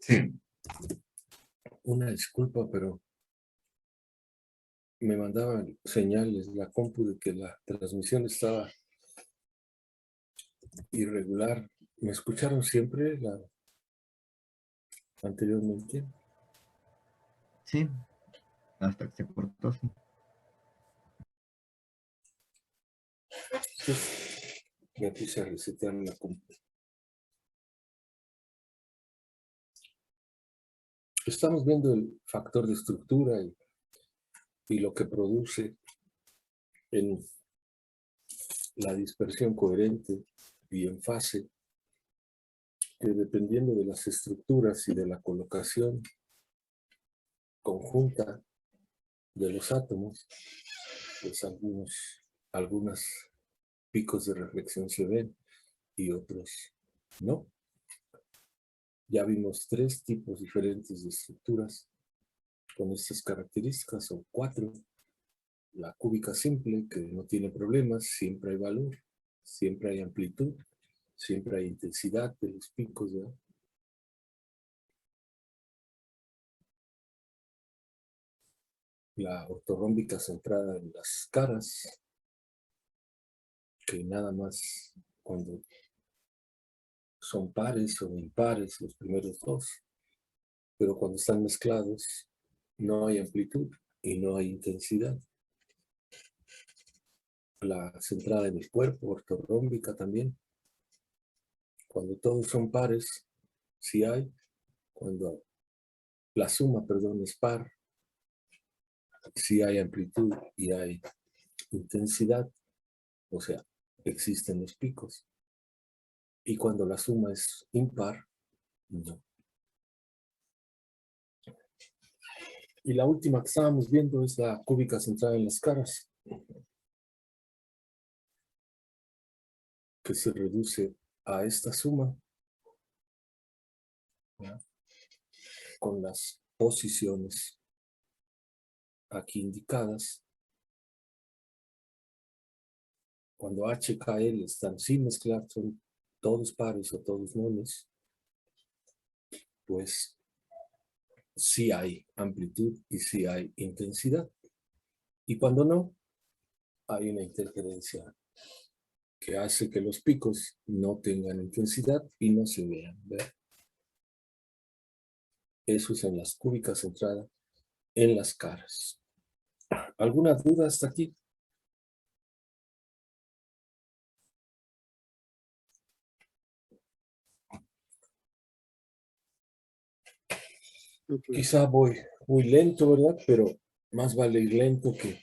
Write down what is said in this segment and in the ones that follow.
Sí, Una disculpa, pero me mandaban señales la compu de que la transmisión estaba irregular. ¿Me escucharon siempre anteriormente? sí, hasta que se cortó, sí. Entonces, me puse a resetear la compu. Estamos viendo el factor de estructura y lo que produce en la dispersión coherente y en fase, que dependiendo de las estructuras y de la colocación conjunta de los átomos, pues algunos picos de reflexión se ven y otros no. Ya vimos 3 tipos diferentes de estructuras con estas características, o 4. La cúbica simple, que no tiene problemas, siempre hay valor, siempre hay amplitud, siempre hay intensidad de los picos, ¿verdad? La ortorrómbica centrada en las caras, que nada más cuando son pares o impares los primeros dos, pero cuando están mezclados no hay amplitud y no hay intensidad. La centrada en el cuerpo, ortorrómbica también. Cuando todos son pares, sí hay. Cuando la suma, perdón, es par, sí hay amplitud y hay intensidad, o sea, existen los picos. Y cuando la suma es impar, no. Y la última que estábamos viendo es la cúbica centrada en las caras, que se reduce a esta suma, ¿ya?, con las posiciones aquí indicadas. Cuando H, K, L están sin mezclar, son todos pares o todos nones, pues sí hay amplitud y sí hay intensidad. Y cuando no, hay una interferencia que hace que los picos no tengan intensidad y no se vean, ¿verdad? Eso es en las cúbicas centradas en las caras. ¿Alguna duda hasta aquí? Quizá voy muy lento, ¿verdad? Pero más vale ir lento que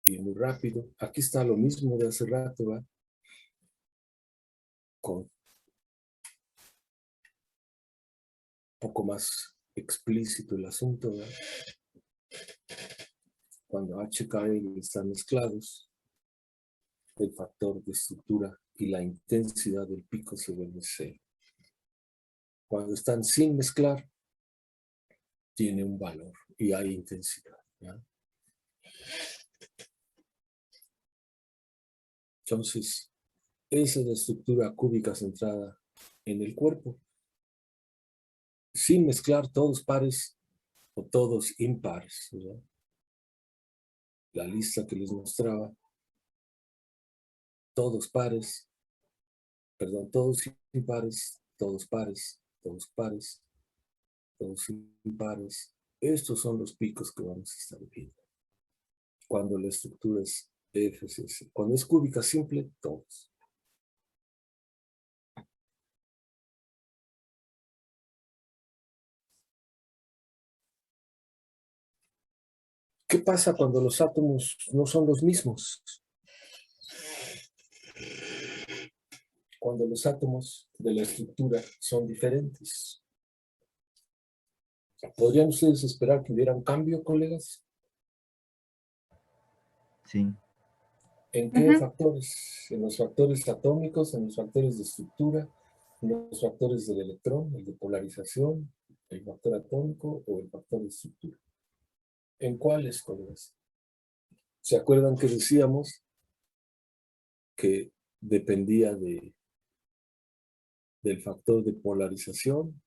ir muy rápido. Aquí está lo mismo de hace rato, ¿verdad? Con un poco más explícito el asunto, ¿verdad? Cuando H, K, L están mezclados, el factor de estructura y la intensidad del pico se vuelve cero. Cuando están sin mezclar, tiene un valor y hay intensidad, ¿ya? Entonces, esa es la estructura cúbica centrada en el cuerpo, sin mezclar todos pares o todos impares, ¿verdad? La lista que les mostraba, todos pares, perdón, todos impares, todos pares, todos pares, todos impares. Estos son los picos que vamos a estar viendo cuando la estructura es FCC. Cuando es cúbica simple, todos. ¿Qué pasa cuando los átomos no son los mismos? Cuando los átomos de la estructura son diferentes. ¿Podrían ustedes esperar que hubiera un cambio, colegas? Sí. ¿En qué factores? ¿En los factores atómicos, en los factores de estructura, en los factores del electrón, el de polarización, el factor atómico o el factor de estructura? ¿En cuáles, colegas? ¿Se acuerdan que decíamos que dependía del factor de polarización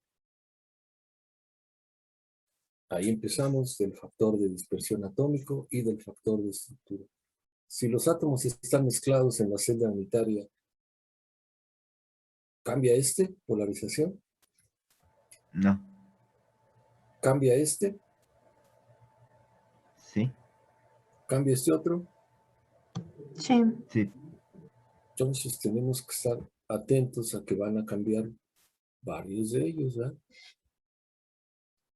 Ahí empezamos del factor de dispersión atómico y del factor de estructura. Si los átomos están mezclados en la celda unitaria, ¿cambia polarización? No. ¿Cambia Sí. ¿Cambia otro? Sí. Sí. Entonces tenemos que estar atentos a que van a cambiar varios de ellos, ¿verdad?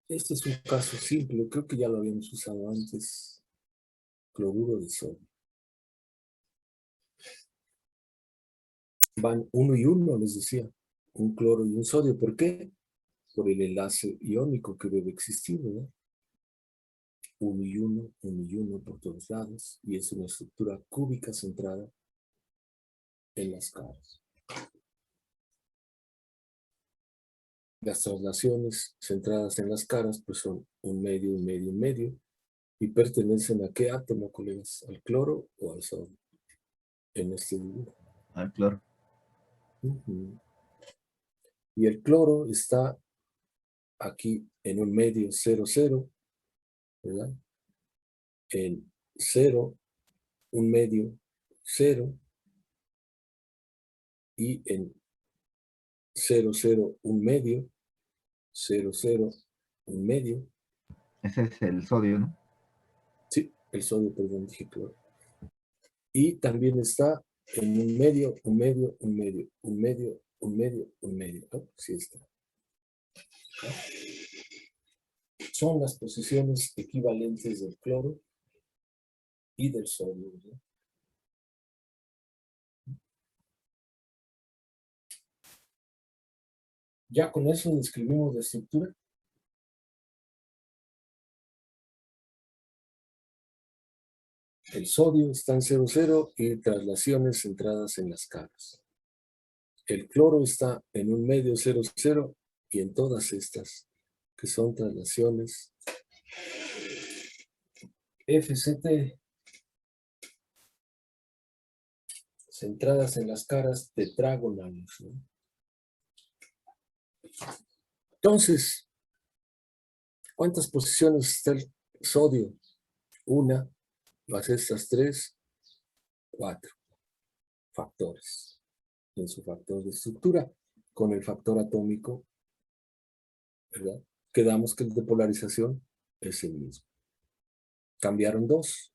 Este es un caso simple, creo que ya lo habíamos usado antes. Cloruro de sodio. Van 1 y 1, les decía. Un cloro y un sodio. ¿Por qué? Por el enlace iónico que debe existir, ¿verdad? 1 y 1, 1 y 1 por todos lados. Y es una estructura cúbica centrada en las caras. Las traslaciones centradas en las caras pues son 1 medio, 1 medio, 1 medio. ¿Y pertenecen a qué átomo, colegas? ¿Al cloro o al sodio? En este dibujo. Al cloro. Y el cloro está aquí en 1 medio, 0, 0, ¿verdad? En 0, 1 medio, 0, y en 0, 0, 1 medio, 0, 0, 1 medio. Ese es el sodio, ¿no? Sí, el sodio, perdón, dije cloro. Y también está en 1 medio, 1 medio, 1 medio, 1 medio, 1 medio, 1 medio. ¿No? Sí está. Son las posiciones equivalentes del cloro y del sodio, ¿verdad? Ya con eso describimos la estructura. El sodio está en 0, 0 y traslaciones centradas en las caras. El cloro está en 1 medio, 0, 0 y en todas estas, que son traslaciones FCT, centradas en las caras tetragonales, ¿no? Entonces, ¿cuántas posiciones está el sodio? 1 más estas 3, 4 factores en su factor de estructura. Con el factor atómico, ¿verdad? Quedamos que el de polarización es el mismo. Cambiaron 2.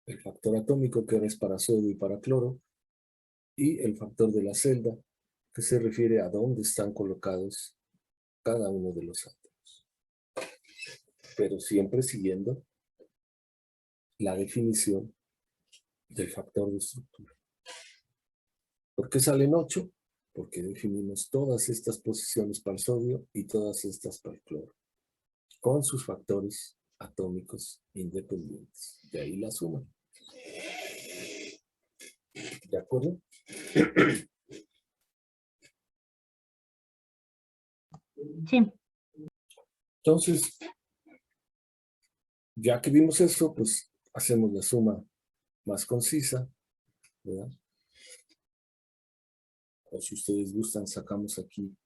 El factor atómico, que ahora es para sodio y para cloro, y el factor de la celda, que se refiere a dónde están colocados cada uno de los átomos. Pero siempre siguiendo la definición del factor de estructura. ¿Por qué salen 8? Porque definimos todas estas posiciones para el sodio y todas estas para el cloro, con sus factores atómicos independientes. De ahí la suma. ¿De acuerdo? Sí. Entonces, ya que vimos eso, pues hacemos la suma más concisa, ¿verdad? O si ustedes gustan, sacamos aquí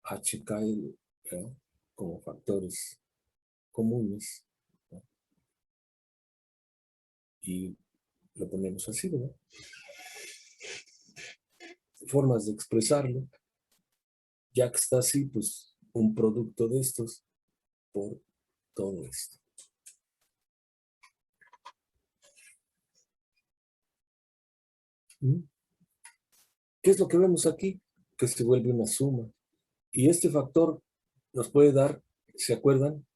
HKL, ¿verdad? Como factores comunes, ¿verdad? Y lo ponemos así, ¿verdad? Formas de expresarlo. Ya que está así, pues un producto de estos por todo esto. ¿Qué es lo que vemos aquí? Que se vuelve una suma. Y este factor nos puede dar, ¿se acuerdan?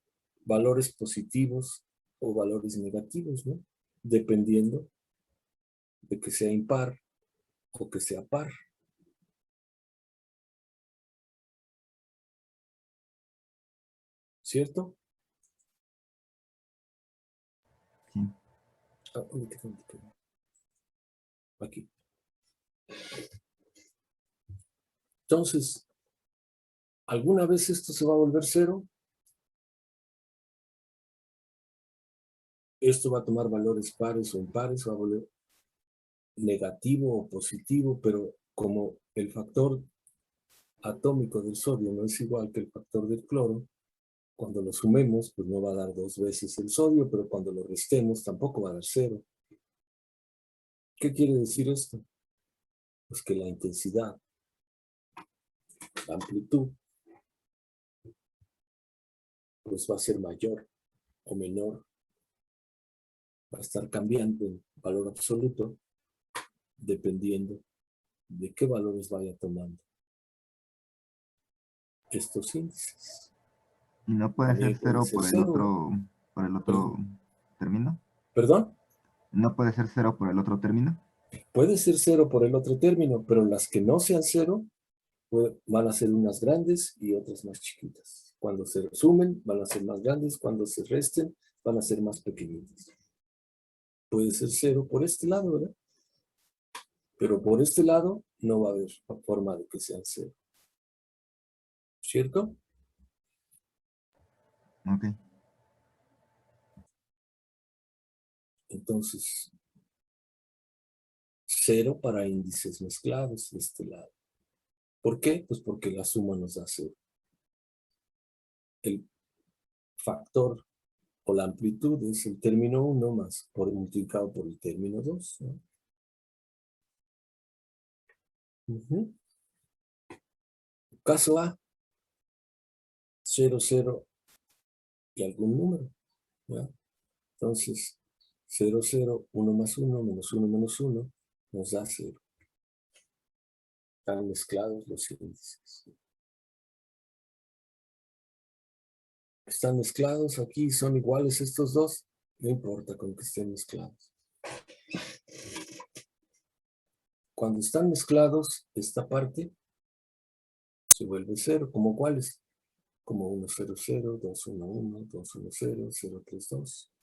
Valores positivos o valores negativos, ¿no? Dependiendo de que sea impar o que sea par. ¿Cierto? Sí. Aquí. Entonces, ¿alguna vez esto se va a volver 0? Esto va a tomar valores pares o impares, va a volver negativo o positivo, pero como el factor atómico del sodio no es igual que el factor del cloro, Cuando lo sumemos, pues no va a dar 2 veces el sodio, pero cuando lo restemos tampoco va a dar 0. ¿Qué quiere decir esto? Pues que la intensidad, la amplitud, pues va a ser mayor o menor, va a estar cambiando en valor absoluto, dependiendo de qué valores vaya tomando estos índices. ¿Y no puede ser También puede cero ser 0. por el otro término? ¿Perdón? ¿No puede ser 0 por el otro término? Puede ser 0 por el otro término, pero las que no sean 0 van a ser unas grandes y otras más chiquitas. Cuando se sumen, van a ser más grandes. Cuando se resten, van a ser más pequeñitas. Puede ser 0 por este lado, ¿verdad? Pero por este lado no va a haber forma de que sean 0. ¿Cierto? Ok. Entonces, 0 para índices mezclados de este lado. ¿Por qué? Pues porque la suma nos da 0. El factor o la amplitud es el término 1 más multiplicado por el término 2. ¿No? Caso A, 0, 0 y algún número. ¿Ya? Entonces, 0, 0, 1 más 1, menos 1 menos 1, nos da 0. Están mezclados los índices. Están mezclados aquí, son iguales estos dos, no importa con que estén mezclados. Cuando están mezclados, esta parte se vuelve 0. ¿Como cuáles? Como 1, 0, 0, 2, 1, 1, 2, 1, 0, 0, 3, 2,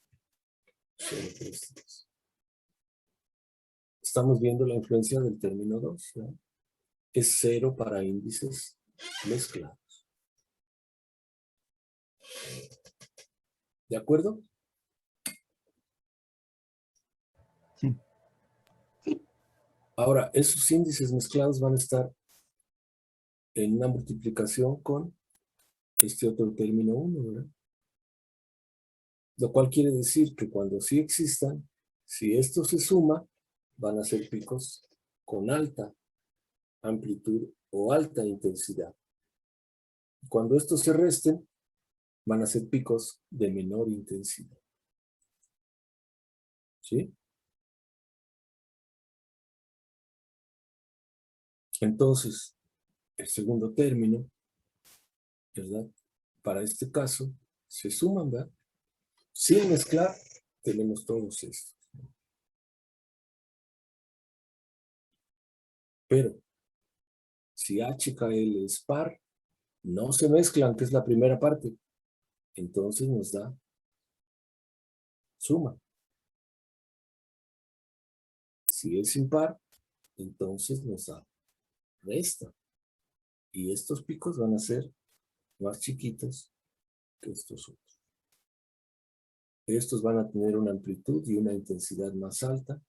0, 3, 2. Estamos viendo la influencia del término 2, ¿no? Es 0 para índices mezclados. ¿De acuerdo? Sí. Ahora, esos índices mezclados van a estar en una multiplicación con este otro término 1, ¿verdad? Lo cual quiere decir que cuando sí existan, si esto se suma, van a ser picos con alta amplitud o alta intensidad. Cuando estos se resten, van a ser picos de menor intensidad. ¿Sí? Entonces, el segundo término, ¿verdad? Para este caso, se suman, ¿verdad? Sin mezclar, tenemos todos estos. Pero, si HKL es par, no se mezclan, que es la primera parte. Entonces nos da suma. Si es impar, entonces nos da resta. Y estos picos van a ser más chiquitos que estos otros. Estos van a tener una amplitud y una intensidad más alta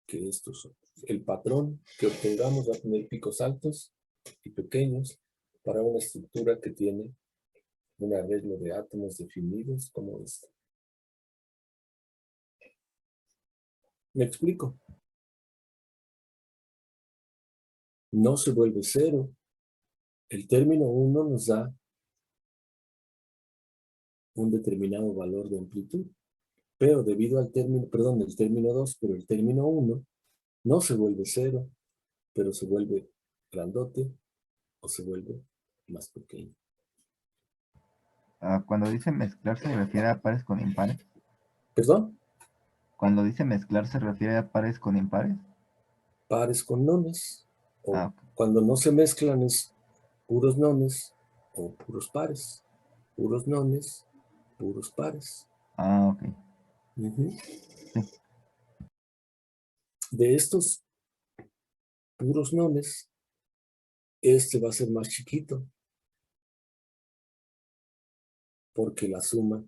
que estos otros. El patrón que obtengamos va a tener picos altos y pequeños para una estructura que tiene un arreglo de átomos definidos como este. ¿Me explico? No se vuelve 0. El término 1 nos da un determinado valor de amplitud, pero debido al término, perdón, el término 2, pero el término 1 no se vuelve 0, pero se vuelve grandote o se vuelve más pequeño. Cuando dice mezclar, ¿se refiere a pares con impares? ¿Perdón? Cuando dice mezclar, ¿se refiere a pares con impares? Pares con nones, o Ok. cuando no se mezclan es puros nones o puros pares. Puros nones, puros pares. Ok. Sí. De estos puros nones, este va a ser más chiquito, porque la suma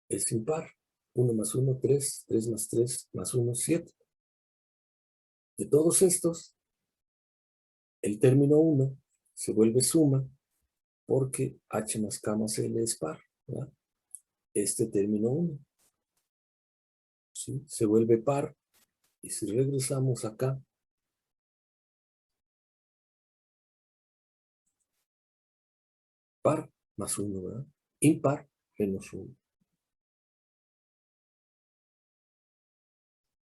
es impar. 1 más 1, 3, 3 más 3 más 1, 7. De todos estos, el término 1 se vuelve suma porque H más K más L es par, ¿verdad? Este término 1. ¿Sí? Se vuelve par. Y si regresamos acá, par más 1, ¿verdad? Impar menos 1.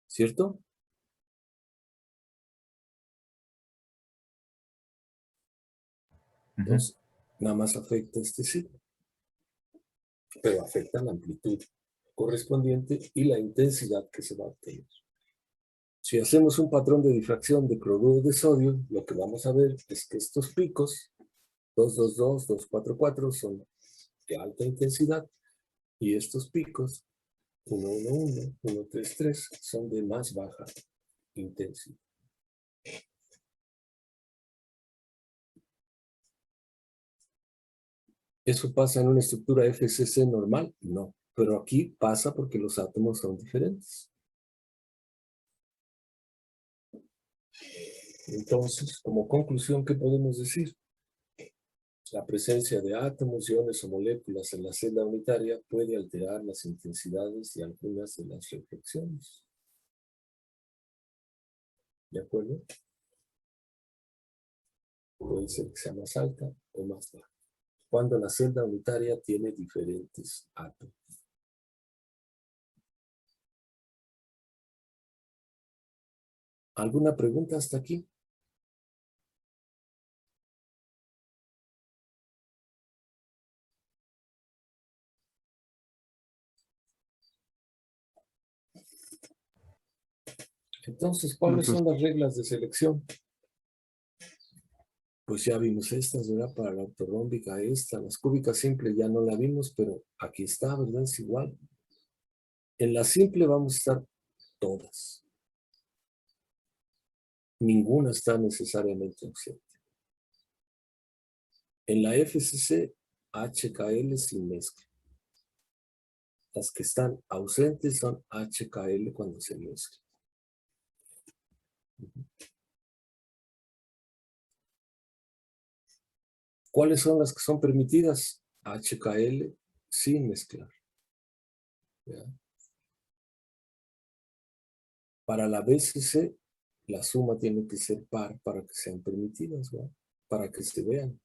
¿Cierto? Entonces, nada más afecta este signo. Pero afecta la amplitud correspondiente y la intensidad que se va a obtener. Si hacemos un patrón de difracción de cloruro de sodio, lo que vamos a ver es que estos picos, 222, 244, son de alta intensidad, y estos picos, 111, 133, son de más baja intensidad. ¿Eso pasa en una estructura FCC normal? No, pero aquí pasa porque los átomos son diferentes. Entonces, como conclusión, ¿qué podemos decir? La presencia de átomos, iones o moléculas en la celda unitaria puede alterar las intensidades de algunas de las reflexiones. ¿De acuerdo? Puede ser que sea más alta o más baja, cuando la celda unitaria tiene diferentes átomos. ¿Alguna pregunta hasta aquí? Entonces, ¿cuáles son las reglas de selección? Pues ya vimos estas, ¿verdad? Para la ortorrómbica esta, las cúbicas simples ya no la vimos, pero aquí está, ¿verdad? Es igual. En la simple vamos a estar todas. Ninguna está necesariamente ausente. En la FCC, HKL sin mezcla. Las que están ausentes son HKL cuando se mezcla. ¿Cuáles son las que son permitidas? HKL sin mezclar. ¿Ya? Para la BCC, la suma tiene que ser par para que sean permitidas, ¿verdad? Para que se vean.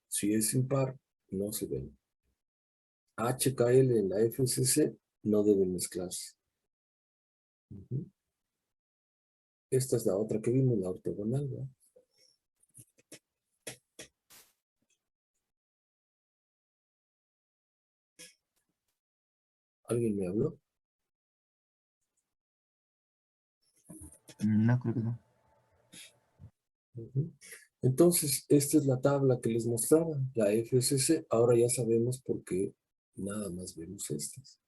Si es impar, no se ven. HKL en la FCC no deben mezclarse. Esta es la otra que vimos, la ortogonal, ¿verdad? ¿Alguien me habló? No, creo que no. Entonces, esta es la tabla que les mostraba, la FCC. Ahora ya sabemos por qué nada más vemos estas.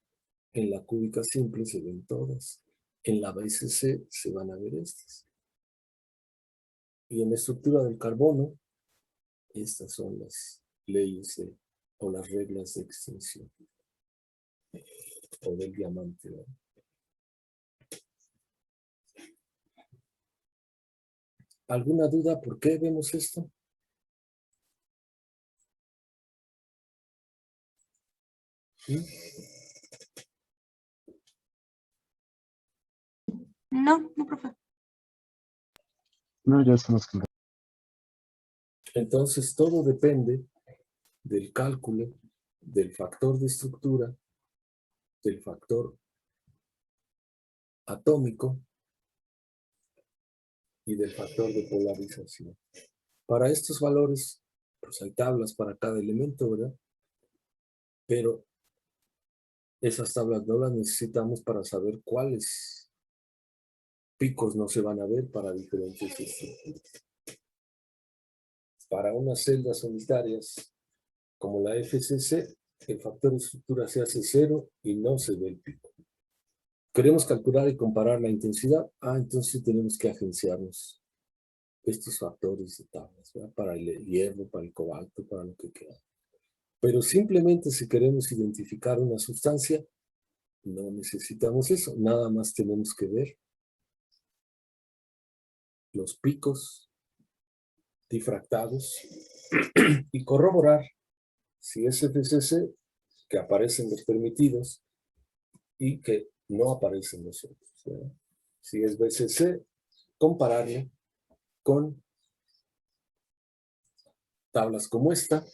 En la cúbica simple se ven todas. En la BCC se van a ver estas. Y en la estructura del carbono, estas son las leyes o las reglas de extinción. O del diamante, ¿verdad? ¿Alguna duda por qué vemos esto? ¿Sí? No, no, profe. No, ya estamos claros. Entonces, todo depende del cálculo, del factor de estructura, del factor atómico y del factor de polarización. Para estos valores, pues hay tablas para cada elemento, ¿verdad? Pero esas tablas no las necesitamos para saber cuáles picos no se van a ver para diferentes estructuras. Para unas celdas unitarias, como la FCC, el factor de estructura se hace 0 y no se ve el pico. Queremos calcular y comparar la intensidad. Entonces tenemos que agenciarnos estos factores de tablas, ¿verdad? Para el hierro, para el cobalto, para lo que queda. Pero simplemente si queremos identificar una sustancia, no necesitamos eso. Nada más tenemos que ver los picos difractados y corroborar Si es FCC, que aparecen los permitidos y que no aparecen los otros, ¿verdad? Si es BCC, compararlo con tablas como esta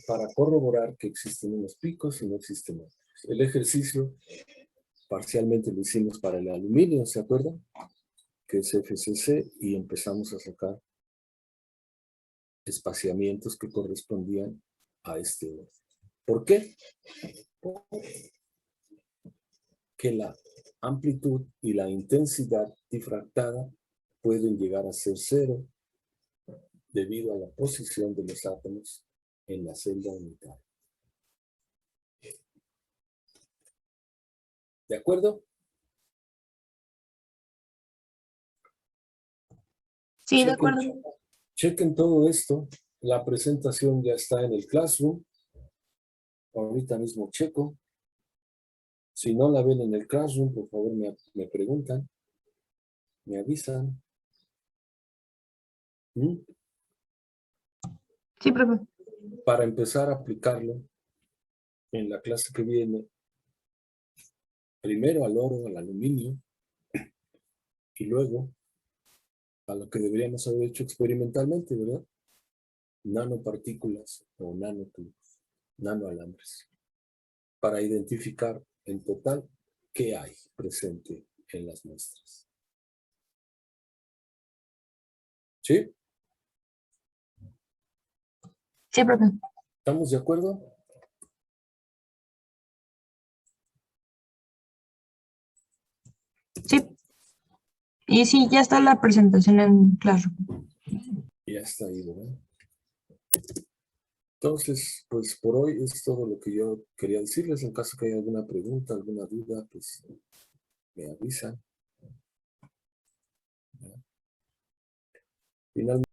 para corroborar que existen unos picos y no existen otros. El ejercicio parcialmente lo hicimos para el aluminio, ¿se acuerdan? Que es FCC, y empezamos a sacar espaciamientos que correspondían a este orden. ¿Por qué? Que la amplitud y la intensidad difractada pueden llegar a ser cero debido a la posición de los átomos en la celda unitaria. ¿De acuerdo? Sí, de acuerdo. Chequen todo esto. La presentación ya está en el Classroom. Ahorita mismo checo. Si no la ven en el Classroom, por favor me preguntan. Me avisan. Sí, profe. Para empezar a aplicarlo en la clase que viene, primero al oro, al aluminio, y luego a lo que deberíamos haber hecho experimentalmente, ¿verdad? Nanopartículas o nanotubos, nanoalambres, para identificar en total qué hay presente en las muestras. ¿Sí? Sí, profe. ¿Estamos de acuerdo? Sí. Y sí, ya está la presentación en Classroom. Ya está ahí, ¿verdad? Entonces, pues por hoy es todo lo que yo quería decirles. En caso que haya alguna pregunta, alguna duda, pues me avisan. Finalmente,